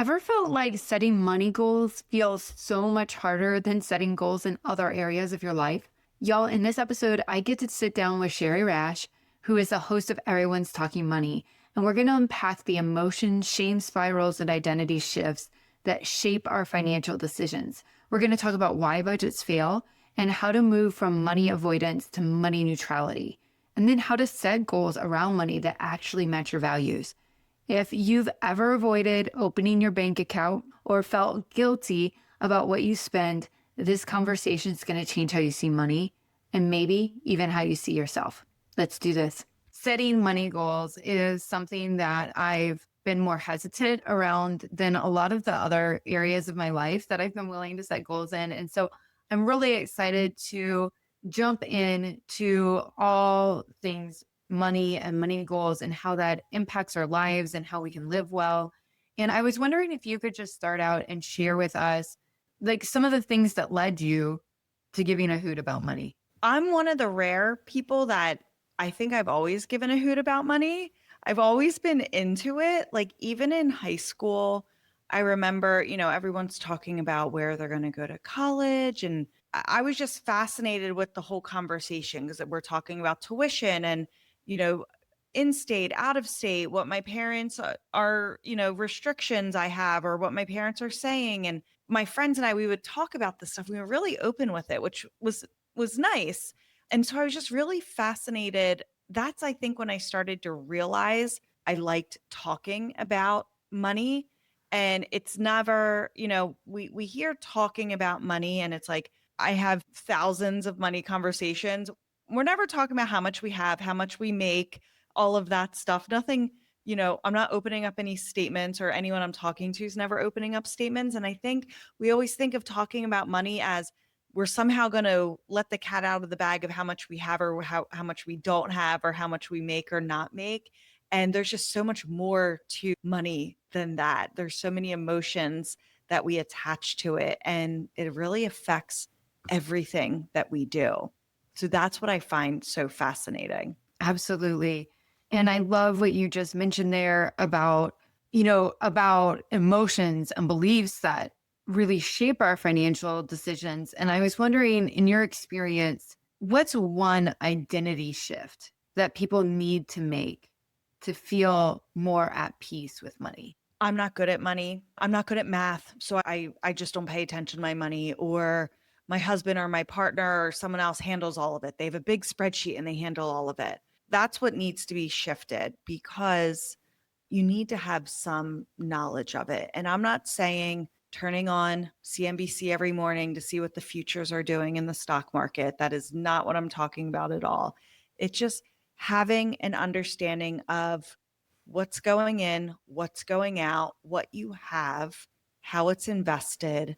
Ever felt like setting money goals feels so much harder than setting goals in other areas of your life? Y'all, in this episode, I get to sit down with Shari Rash, who is the host of Everyone's Talking Money, and we're going to unpack the emotions, shame spirals, and identity shifts that shape our financial decisions. We're going to talk about why budgets fail and how to move from money avoidance to money neutrality, and then how to set goals around money that actually match your values. If you've ever avoided opening your bank account or felt guilty about what you spend, this conversation is going to change how you see money and maybe even how you see yourself. Let's do this. Setting money goals is something that I've been more hesitant around than a lot of the other areas of my life that I've been willing to set goals in. And so I'm really excited to jump in to all things money and money goals and how that impacts our lives and how we can live well. And I was wondering if you could just start out and share with us like some of the things that led you to giving a hoot about money. I'm one of the rare people that I think I've always given a hoot about money. I've always been into it. Like even in high school, I remember, everyone's talking about where they're going to go to college. And I was just fascinated with the whole conversation because we're talking about tuition and, you know, in state, out of state, what my parents are, restrictions I have or what my parents are saying. And my friends and I, we would talk about this stuff. We were really open with it, which was nice. And so I was just really fascinated. That's, I think, when I started to realize I liked talking about money. And it's never, we hear talking about money and it's like, I have thousands of money conversations. We're never talking about how much we have, how much we make, all of that stuff. Nothing, I'm not opening up any statements or anyone I'm talking to is never opening up statements. And I think we always think of talking about money as we're somehow going to let the cat out of the bag of how much we have or how much we don't have or how much we make or not make. And there's just so much more to money than that. There's so many emotions that we attach to it, and it really affects everything that we do. So that's what I find so fascinating. Absolutely. And I love what you just mentioned there about, about emotions and beliefs that really shape our financial decisions. And I was wondering, in your experience, what's one identity shift that people need to make to feel more at peace with money? I'm not good at money. I'm not good at math. So I just don't pay attention to my money, or my husband or my partner or someone else handles all of it. They have a big spreadsheet and they handle all of it. That's what needs to be shifted because you need to have some knowledge of it. And I'm not saying turning on CNBC every morning to see what the futures are doing in the stock market. That is not what I'm talking about at all. It's just having an understanding of what's going in, what's going out, what you have, how it's invested.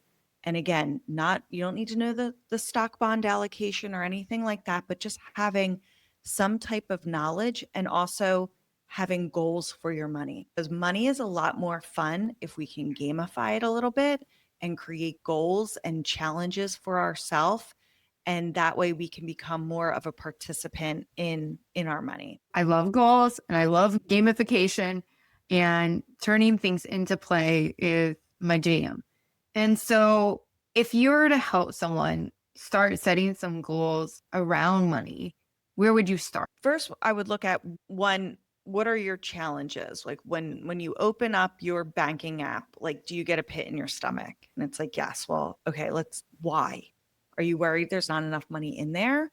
And again, you don't need to know the stock bond allocation or anything like that, but just having some type of knowledge and also having goals for your money. Because money is a lot more fun if we can gamify it a little bit and create goals and challenges for ourselves. And that way we can become more of a participant in our money. I love goals and I love gamification, and turning things into play is my jam. And so if you were to help someone start setting some goals around money, where would you start? First, I would look at one, what are your challenges? Like when you open up your banking app, like, do you get a pit in your stomach? And it's like, yes. Well, okay, why? Are you worried there's not enough money in there?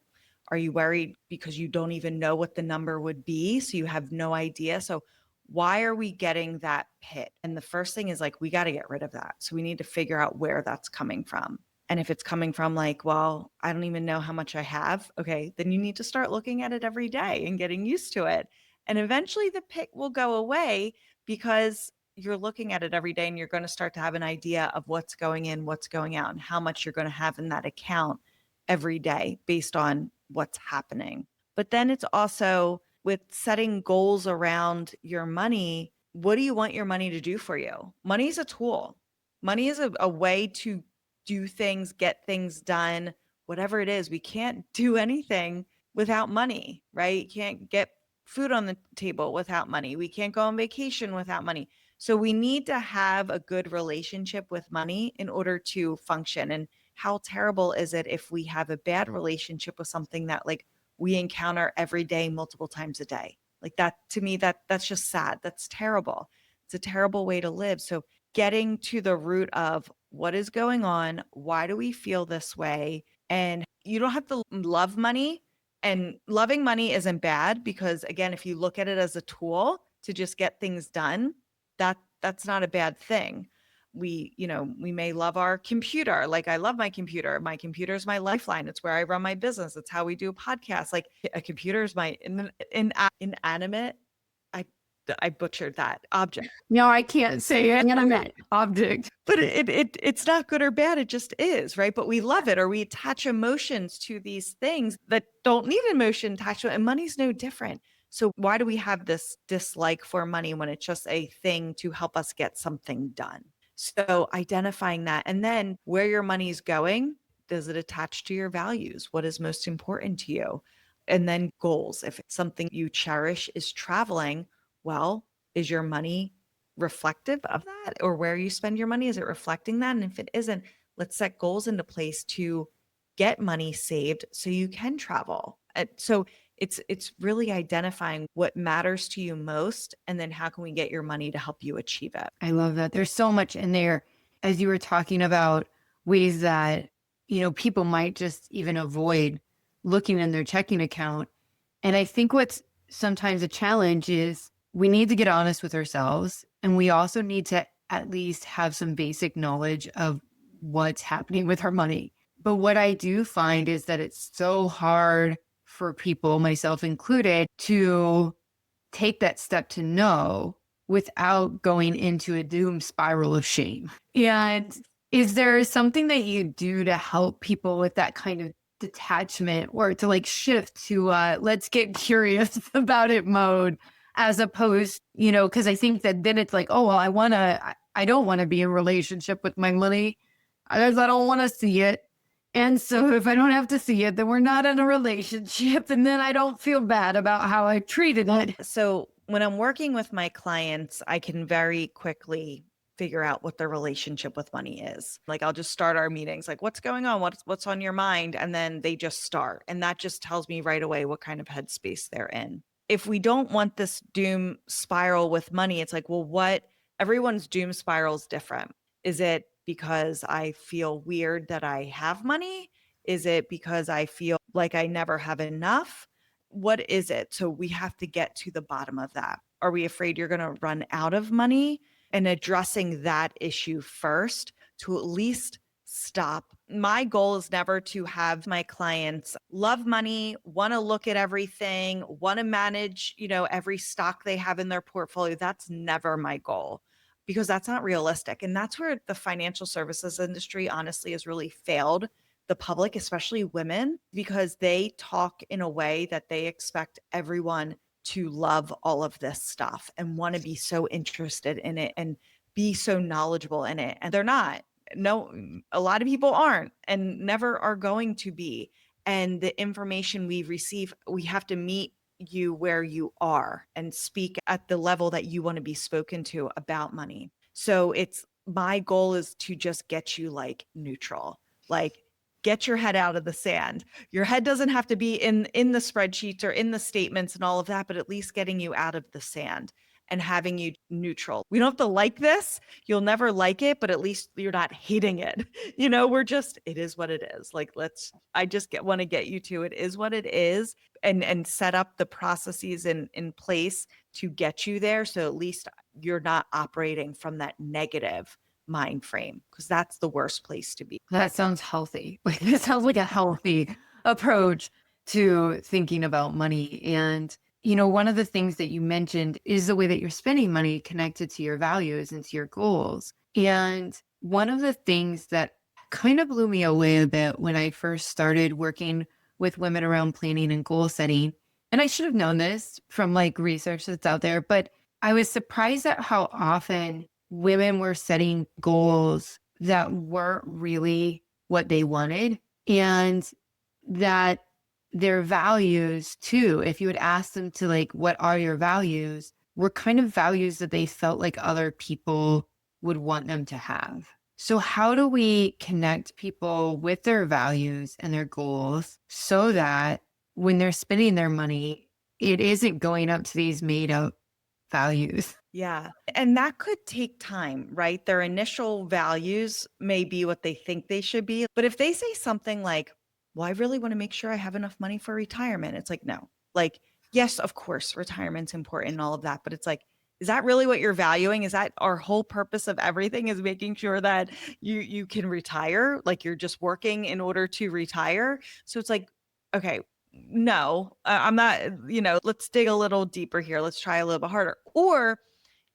Are you worried because you don't even know what the number would be? So you have no idea. So why are we getting that pit? And the first thing is like, we got to get rid of that. So we need to figure out where that's coming from. And if it's coming from like, well, I don't even know how much I have. Okay, then you need to start looking at it every day and getting used to it. And eventually the pit will go away because you're looking at it every day and you're going to start to have an idea of what's going in, what's going out, and how much you're going to have in that account every day based on what's happening. But then it's also with setting goals around your money. What do you want your money to do for you? Money is a tool. Money is a way to do things, get things done, whatever it is. We can't do anything without money, right? You can't get food on the table without money. We can't go on vacation without money. So we need to have a good relationship with money in order to function. And how terrible is it if we have a bad relationship with something that like we encounter every day, multiple times a day? Like that, to me, that's just sad. That's terrible. It's a terrible way to live. So getting to the root of what is going on, why do we feel this way? And you don't have to love money, and loving money isn't bad because again, if you look at it as a tool to just get things done, that's not a bad thing. We may love our computer. Like I love my computer. My computer is my lifeline. It's where I run my business. It's how we do a podcast. Like a computer is my inanimate. I I butchered that object. No, I can't say it. And I meant object. But it's not good or bad. It just is, right? But we love it, or we attach emotions to these things that don't need emotion attachment, and money's no different. So why do we have this dislike for money when it's just a thing to help us get something done? So identifying that, and then where your money's going, does it attach to your values? What is most important to you? And then goals. If it's something you cherish is traveling, well, is your money reflective of that, or where you spend your money, is it reflecting that? And if it isn't, let's set goals into place to get money saved so you can travel. So it's really identifying what matters to you most, and then how can we get your money to help you achieve it. I love that. There's so much in there as you were talking about ways that, people might just even avoid looking in their checking account. And I think what's sometimes a challenge is we need to get honest with ourselves, and we also need to at least have some basic knowledge of what's happening with our money. But what I do find is that it's so hard for people, myself included, to take that step to know without going into a doom spiral of shame. And is there something that you do to help people with that kind of detachment, or to like shift to let's get curious about it mode, as opposed, because I think that then it's like, oh, well, I don't want to be in a relationship with my money. I don't want to see it. And so if I don't have to see it, then we're not in a relationship. And then I don't feel bad about how I treated it. So when I'm working with my clients, I can very quickly figure out what their relationship with money is. Like I'll just start our meetings, like what's going on? What's on your mind? And then they just start. And that just tells me right away what kind of headspace they're in. If we don't want this doom spiral with money, it's like, well, everyone's doom spiral is different. Is it because I feel weird that I have money? Is it because I feel like I never have enough? What is it? So we have to get to the bottom of that. Are we afraid you're going to run out of money? And addressing that issue first to at least stop. My goal is never to have my clients love money, want to look at everything, want to manage, every stock they have in their portfolio. That's never my goal, because that's not realistic. And that's where the financial services industry honestly has really failed the public, especially women, because they talk in a way that they expect everyone to love all of this stuff and want to be so interested in it and be so knowledgeable in it. And they're not. No, a lot of people aren't and never are going to be. And the information we receive, we have to meet you where you are and speak at the level that you want to be spoken to about money. So my goal is to just get you like neutral, like get your head out of the sand. Your head doesn't have to be in the spreadsheets or in the statements and all of that, but at least getting you out of the sand and having you neutral. We don't have to like this. You'll never like it, but at least you're not hating it. It is what it is. Like, I just want to get you to it is what it is, and set up the processes in place to get you there. So at least you're not operating from that negative mind frame, because that's the worst place to be. That sounds healthy. Like it sounds like a healthy approach to thinking about money. And, one of the things that you mentioned is the way that you're spending money connected to your values and to your goals. And one of the things that kind of blew me away a bit when I first started working with women around planning and goal setting, and I should have known this from like research that's out there, but I was surprised at how often women were setting goals that weren't really what they wanted, and that their values too, if you would ask them to like, what are your values? were kind of values that they felt like other people would want them to have. So, how do we connect people with their values and their goals so that when they're spending their money, it isn't going up to these made up values? Yeah. And that could take time, right? Their initial values may be what they think they should be. But if they say something like, well, I really want to make sure I have enough money for retirement, it's like, no. Like, yes, of course, retirement's important and all of that. But it's like, is that really what you're valuing? Is that our whole purpose of everything is making sure that you can retire? Like you're just working in order to retire. So it's like, okay, no, I'm not, let's dig a little deeper here. Let's try a little bit harder. Or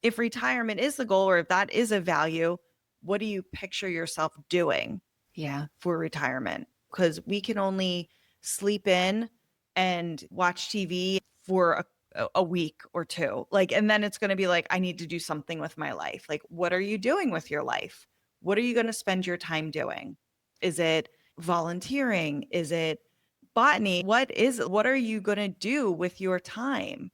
if retirement is the goal or if that is a value, what do you picture yourself doing Yeah. for retirement? Because we can only sleep in and watch TV for a week or two. Like, and then it's going to be like, I need to do something with my life. Like, what are you doing with your life? What are you going to spend your time doing? Is it volunteering? Is it botany? What are you going to do with your time?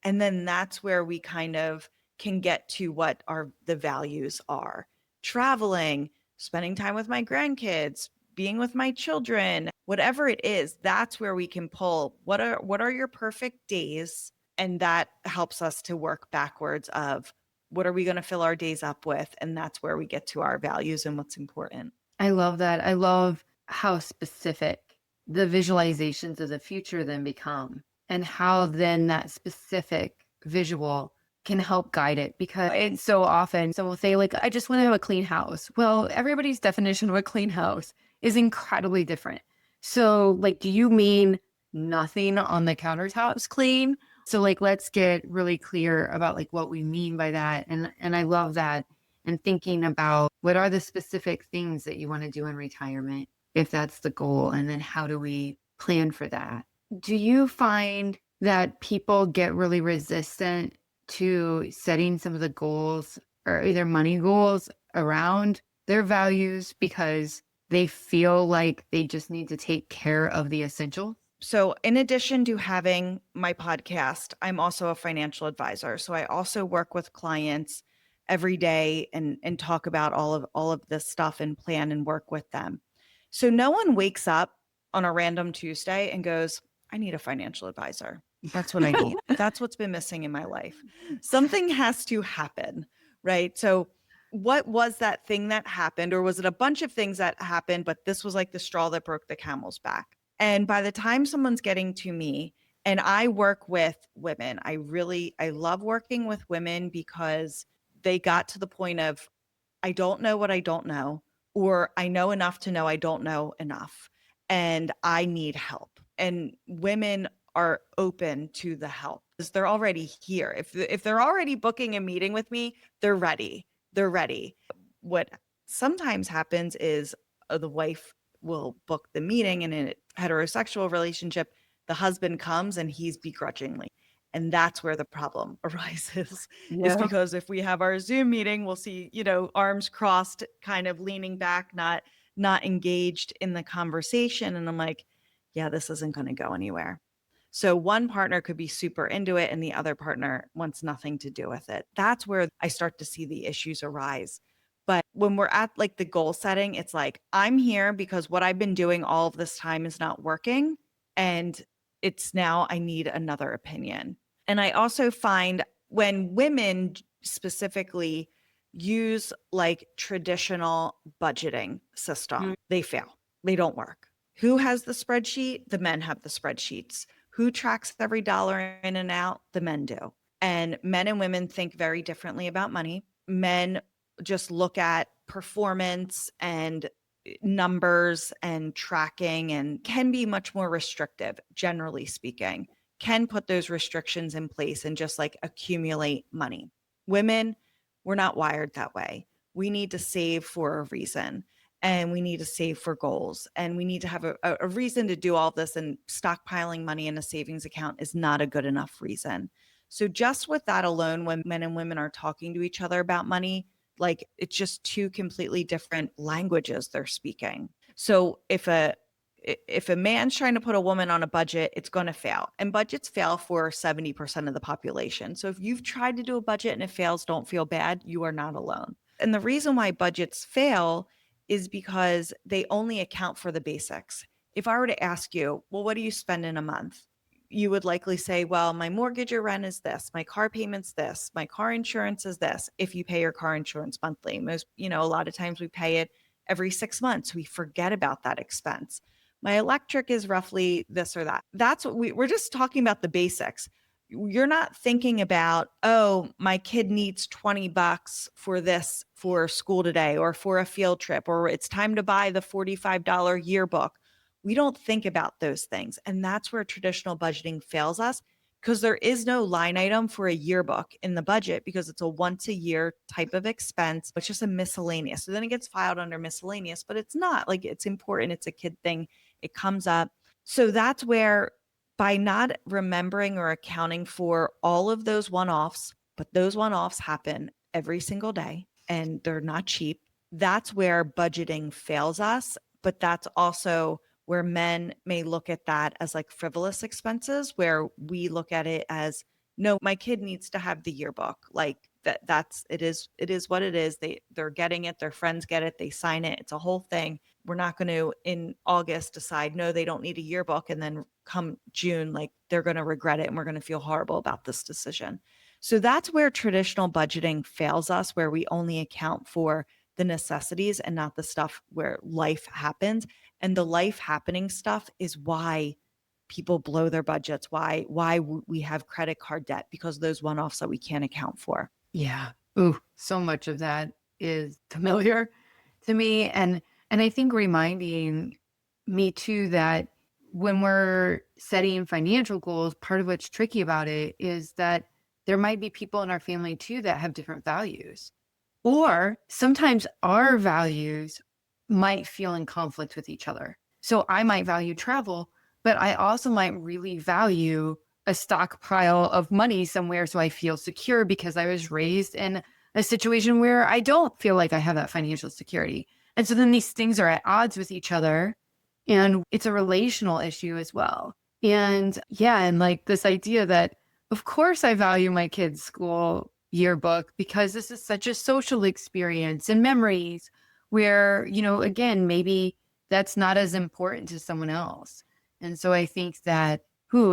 And then that's where we kind of can get to what the values are. Traveling, spending time with my grandkids, being with my children, whatever it is, that's where we can pull what are your perfect days? And that helps us to work backwards of what are we going to fill our days up with? And that's where we get to our values and what's important. I love that. I love how specific the visualizations of the future then become, and how then that specific visual can help guide it. Because it's so often someone will say, like, I just want to have a clean house. Well, everybody's definition of a clean house is incredibly different. So, like, do you mean nothing on the countertops clean? So, like, let's get really clear about like what we mean by that. And I love that. And thinking about what are the specific things that you want to do in retirement, if that's the goal, and then how do we plan for that? Do you find that people get really resistant to setting some of the goals or either money goals around their values because they feel like they just need to take care of the essentials? So, in addition to having my podcast, I'm also a financial advisor. So, I also work with clients every day and talk about all of this stuff and plan and work with them. So, no one wakes up on a random Tuesday and goes, I need a financial advisor. That's what I need. That's what's been missing in my life. Something has to happen, right? So, what was that thing that happened? Or was it a bunch of things that happened, but this was like the straw that broke the camel's back? And by the time someone's getting to me, and I work with women, I love working with women because they got to the point of, I don't know what I don't know, or I know enough to know I don't know enough, and I need help. And women are open to the help because they're already here. If they're already booking a meeting with me, they're ready. They're ready. What sometimes happens is the wife will book the meeting, and in a heterosexual relationship, the husband comes and he's begrudgingly. And that's where the problem arises, is because if we have our Zoom meeting, we'll see, arms crossed, kind of leaning back, not engaged in the conversation. And I'm like, yeah, this isn't going to go anywhere. So one partner could be super into it and the other partner wants nothing to do with it. That's where I start to see the issues arise. But when we're at like the goal setting, it's like, I'm here because what I've been doing all of this time is not working. And it's now I need another opinion. And I also find when women specifically use like traditional budgeting system, they fail. They don't work. Who has the spreadsheet? The men have the spreadsheets. Who tracks every dollar in and out? The men do. And men and women think very differently about money. Men just look at performance and numbers and tracking and can be much more restrictive, generally speaking, can put those restrictions in place and just like accumulate money. Women, we're not wired that way. We need to save for a reason, and we need to save for goals, and we need to have a reason to do all this, and stockpiling money in a savings account is not a good enough reason. So just with that alone, when men and women are talking to each other about money, like it's just two completely different languages they're speaking. So if a If a man's trying to put a woman on a budget, it's going to fail. And budgets fail for 70% of the population. So if you've tried to do a budget and it fails, don't feel bad. You are not alone. And the reason why budgets fail is because they only account for the basics. If I were to ask you, well, what do you spend in a month? You would likely say, well, my mortgage or rent is this, my car payment's this, my car insurance is this. If you pay your car insurance monthly, a lot of times we pay it every 6 months. We forget about that expense. My electric is roughly this or that. That's what we're just talking about the basics. You're not thinking about, oh, my kid needs $20 for this for school today or for a field trip, or it's time to buy the $45 yearbook. We don't think about those things. And that's where traditional budgeting fails us, because there is no line item for a yearbook in the budget because it's a once a year type of expense. It's just a miscellaneous. So then it gets filed under miscellaneous, but it's not like it's important. It's a kid thing. It comes up. So that's where, by not remembering or accounting for all of those one-offs, but those one-offs happen every single day and they're not cheap. That's where budgeting fails us. But that's also where men may look at that as like frivolous expenses, where we look at it as, no, my kid needs to have the yearbook. Like it is what it is. They're getting it, their friends get it, they sign it. It's a whole thing. We're not going to in August decide, no, they don't need a yearbook. And then come June, like they're going to regret it and we're going to feel horrible about this decision. So that's where traditional budgeting fails us, where we only account for the necessities and not the stuff where life happens. And the life happening stuff is why people blow their budgets, why we have credit card debt, because those one-offs that we can't account for. Yeah. Ooh, so much of that is familiar to me. And I think reminding me too that when we're setting financial goals, part of what's tricky about it is that there might be people in our family too that have different values. Or sometimes our values might feel in conflict with each other. So I might value travel, but I also might really value a stockpile of money somewhere so I feel secure because I was raised in a situation where I don't feel like I have that financial security. And so then these things are at odds with each other, and it's a relational issue as well. And yeah, and like this idea that, of course, I value my kids' school yearbook because this is such a social experience and memories where, again, maybe that's not as important to someone else. And so I think that,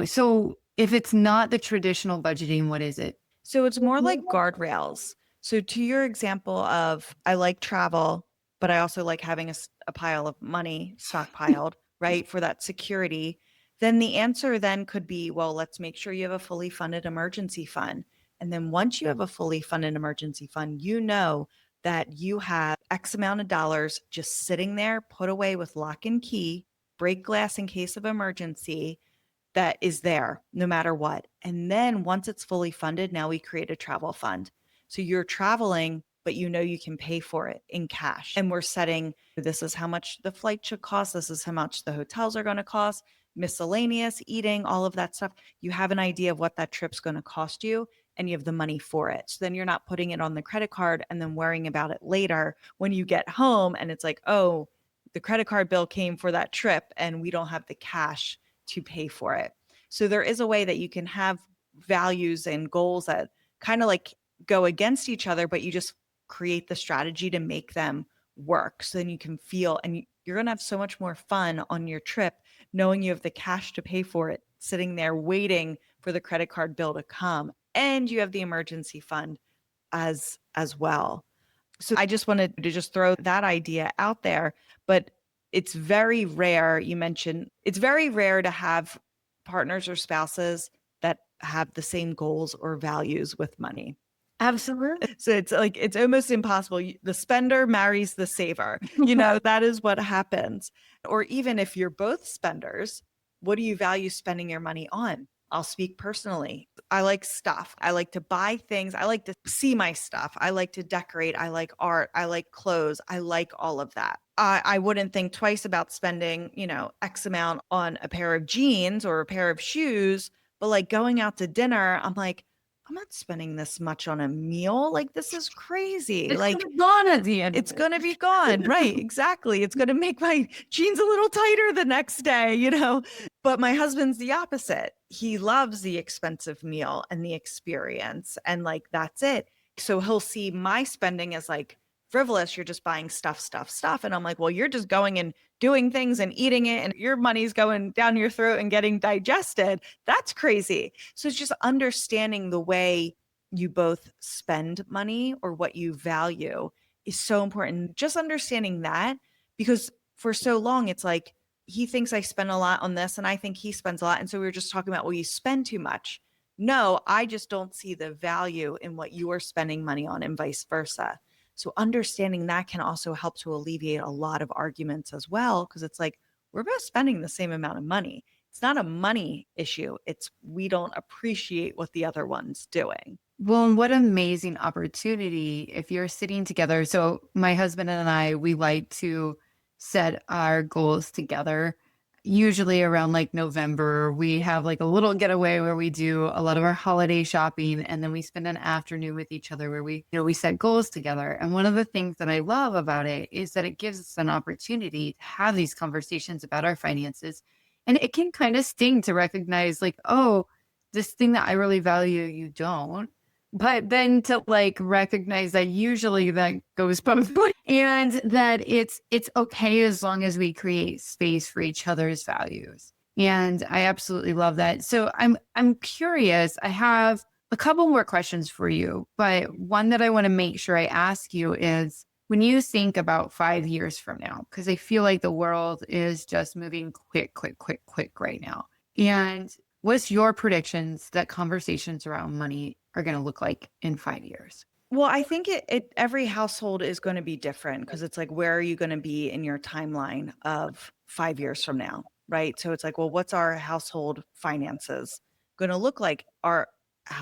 so if it's not the traditional budgeting, what is it? So it's more like guardrails. So to your example of, I like travel, but I also like having a pile of money stockpiled, right, for that security. Then the answer then could be, well, let's make sure you have a fully funded emergency fund. And then once you have a fully funded emergency fund, you know that you have X amount of dollars just sitting there, put away with lock and key, break glass in case of emergency, that is there no matter what. And then once it's fully funded, now we create a travel fund. So you're traveling, but you know you can pay for it in cash. And we're setting, this is how much the flight should cost. This is how much the hotels are going to cost, miscellaneous, eating, all of that stuff. You have an idea of what that trip's going to cost you, and you have the money for it. So then you're not putting it on the credit card and then worrying about it later when you get home and it's like, oh, the credit card bill came for that trip and we don't have the cash to pay for it. So there is a way that you can have values and goals that kind of like go against each other, but you just create the strategy to make them work. So then you can feel, and you're going to have so much more fun on your trip, knowing you have the cash to pay for it, sitting there waiting for the credit card bill to come, and you have the emergency fund as well. So I just wanted to just throw that idea out there, but it's very rare. You mentioned it's very rare to have partners or spouses that have the same goals or values with money. Absolutely. So it's like, it's almost impossible. The spender marries the saver. That is what happens. Or even if you're both spenders, what do you value spending your money on? I'll speak personally. I like stuff. I like to buy things. I like to see my stuff. I like to decorate. I like art. I like clothes. I like all of that. I wouldn't think twice about spending, X amount on a pair of jeans or a pair of shoes, but like going out to dinner, I'm like, I'm not spending this much on a meal. Like, this is crazy. It's Like, gonna be gone at the end of it's it. going to be gone. Right. Exactly. It's going to make my jeans a little tighter the next day, you know? But my husband's the opposite. He loves the expensive meal and the experience. And like, that's it. So he'll see my spending as like frivolous. You're just buying stuff, stuff, stuff. And I'm like, well, you're just going and doing things and eating it, and your money's going down your throat and getting digested. That's crazy. So it's just understanding the way you both spend money or what you value is so important. Just understanding that, because for so long it's like he thinks I spend a lot on this and I think he spends a lot. And so we were just talking about, well, you spend too much. No, I just don't see the value in what you're spending money on and vice versa. So understanding that can also help to alleviate a lot of arguments as well, because it's like we're both spending the same amount of money. It's not a money issue. It's we don't appreciate what the other one's doing. Well, and what amazing opportunity if you're sitting together. So, my husband and I, we like to set our goals together. Usually around like November, we have like a little getaway where we do a lot of our holiday shopping, and then we spend an afternoon with each other where we set goals together. And one of the things that I love about it is that it gives us an opportunity to have these conversations about our finances. And it can kind of sting to recognize, like, oh, this thing that I really value, you don't. But then to like recognize that usually that goes both ways, and that it's okay as long as we create space for each other's values. And I absolutely love that. So I'm curious. I have a couple more questions for you, but one that I want to make sure I ask you is when you think about 5 years from now, because I feel like the world is just moving quick, quick, quick, quick right now. And what's your predictions that conversations around money are going to look like in 5 years? Well, I think it every household is going to be different, because it's like, where are you going to be in your timeline of 5 years from now? Right. So it's like, well, what's our household finances going to look like? How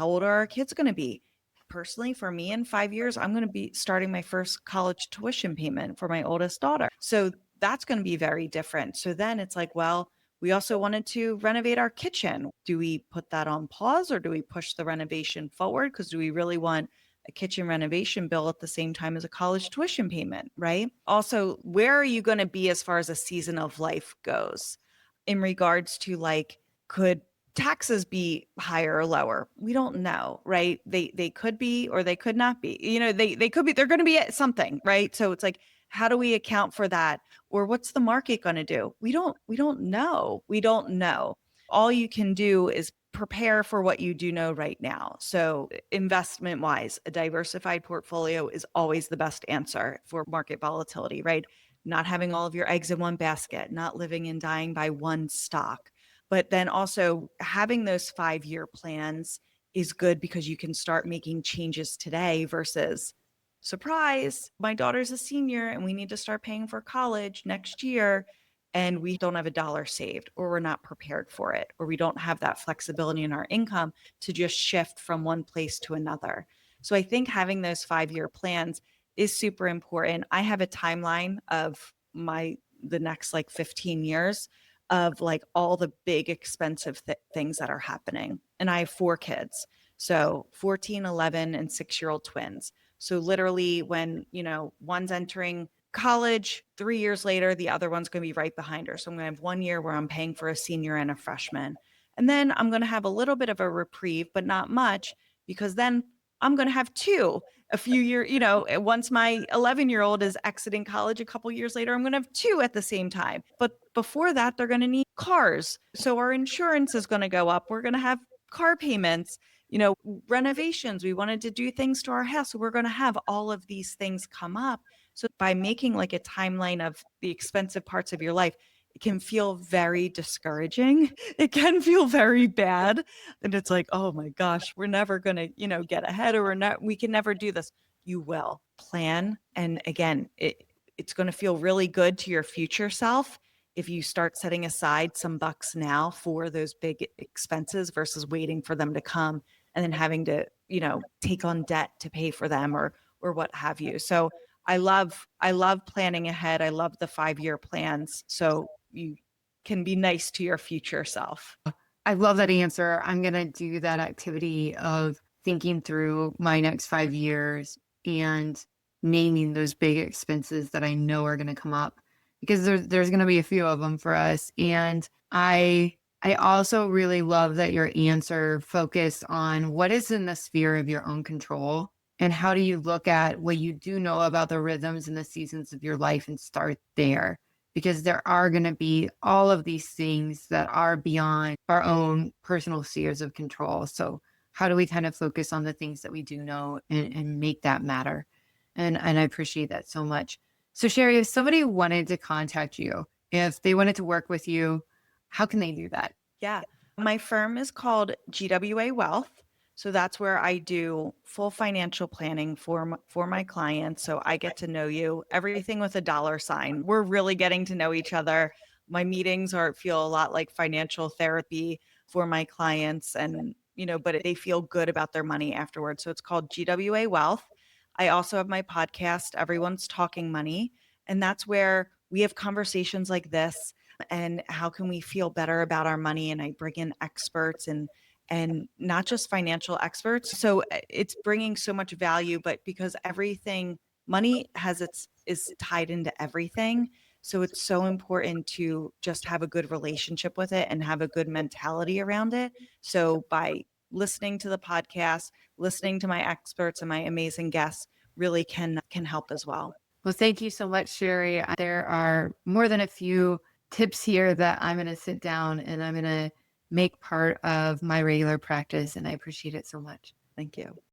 old are our kids going to be? Personally, for me, in 5 years, I'm going to be starting my first college tuition payment for my oldest daughter. So that's going to be very different. So then it's like, well, we also wanted to renovate our kitchen. Do we put that on pause, or do we push the renovation forward? Because do we really want a kitchen renovation bill at the same time as a college tuition payment, right? Also, where are you going to be as far as a season of life goes in regards to like, could taxes be higher or lower? We don't know, right? They could be, or they could not be. You know, they could be, they're going to be at something, right? So it's like, how do we account for that? Or what's the market going to do? We don't know. We don't know. All you can do is prepare for what you do know right now. So, investment wise, a diversified portfolio is always the best answer for market volatility, right? Not having all of your eggs in one basket, not living and dying by one stock. But then also having those 5 year plans is good, because you can start making changes today versus, surprise, my daughter's a senior and we need to start paying for college next year, and we don't have a dollar saved, or we're not prepared for it, or we don't have that flexibility in our income to just shift from one place to another. So I think having those 5 year plans is super important. I have a timeline of the next like 15 years of like all the big expensive things that are happening. And I have 4 kids. So 14, 11, and 6-year-old twins. So literally when, one's entering college, 3 years later, the other one's going to be right behind her. So I'm going to have 1 year where I'm paying for a senior and a freshman. And then I'm going to have a little bit of a reprieve, but not much, because then I'm going to have two a few years, once my 11-year-old is exiting college a couple years later, I'm going to have two at the same time. But before that, they're going to need cars. So our insurance is going to go up. We're going to have car payments, renovations. We wanted to do things to our house. So we're going to have all of these things come up. So by making like a timeline of the expensive parts of your life, it can feel very discouraging. It can feel very bad. And it's like, oh my gosh, we're never going to, get ahead, or we can never do this. You will plan. And again, it's going to feel really good to your future self if you start setting aside some bucks now for those big expenses versus waiting for them to come and then having to, take on debt to pay for them, or what have you. So I love planning ahead. I love the 5 year plans. So you can be nice to your future self. I love that answer. I'm going to do that activity of thinking through my next 5 years and naming those big expenses that I know are going to come up because there's going to be a few of them for us. And I also really love that your answer focused on what is in the sphere of your own control and how do you look at what you do know about the rhythms and the seasons of your life and start there because there are going to be all of these things that are beyond our own personal spheres of control. So how do we kind of focus on the things that we do know and make that matter? And I appreciate that so much. So Shari, if somebody wanted to contact you, if they wanted to work with you, how can they do that? Yeah. My firm is called GWA Wealth. So that's where I do full financial planning for my clients. So I get to know you, everything with a dollar sign. We're really getting to know each other. My meetings feel a lot like financial therapy for my clients and but they feel good about their money afterwards. So it's called GWA Wealth. I also have my podcast, Everyone's Talking Money, and that's where we have conversations like this and how can we feel better about our money, and I bring in experts and not just financial experts. So it's bringing so much value, but because everything money has its is tied into everything, so it's so important to just have a good relationship with it and have a good mentality around it. So by listening to the podcast, listening to my experts and my amazing guests really can help as well. Well, thank you so much, Shari. There are more than a few tips here that I'm going to sit down and I'm going to make part of my regular practice. And I appreciate it so much. Thank you.